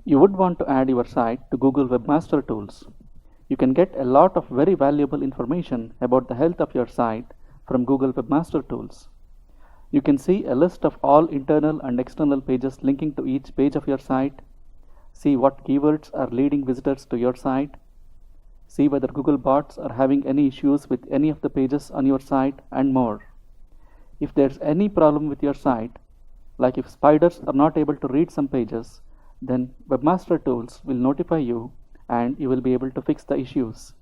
You would want to add your site to Google Webmaster Tools. You can get a lot of very valuable information about the health of your site from Google Webmaster Tools. You can see a list of all internal and external pages linking to each page of your site, see what keywords are leading visitors to your site, see whether Google bots are having any issues with any of the pages on your site, and more. If there's any problem with your site, like if spiders are not able to read some pages, then Webmaster Tools will notify you and you will be able to fix the issues.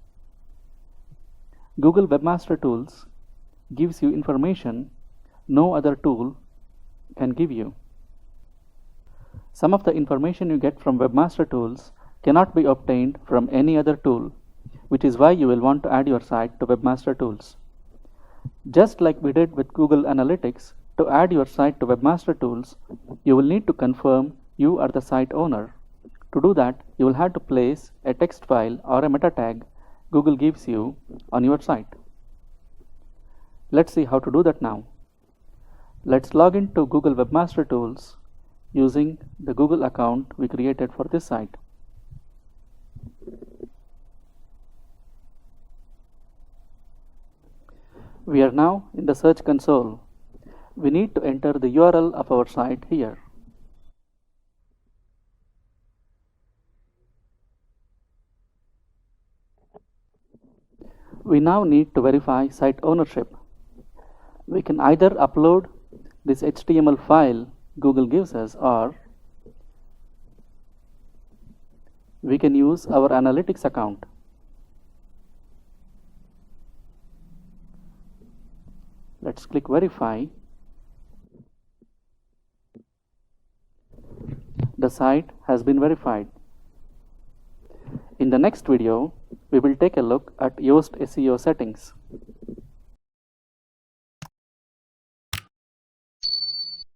Google Webmaster Tools gives you information no other tool can give you. Some of the information you get from Webmaster Tools cannot be obtained from any other tool, which is why you will want to add your site to Webmaster Tools. Just like we did with Google Analytics, to add your site to Webmaster Tools, you will need to confirm you are the site owner. To do that, you will have to place a text file or a meta tag Google gives you on your site. Let's see how to do that now. Let's log into Google Webmaster Tools using the Google account we created for this site. We are now in the Search console. We need to enter the URL of our site here. We now need to verify site ownership. We can either upload this HTML file Google gives us, or we can use our analytics account. Let's click verify. The site has been verified. In the next video, we will take a look at Yoast SEO settings.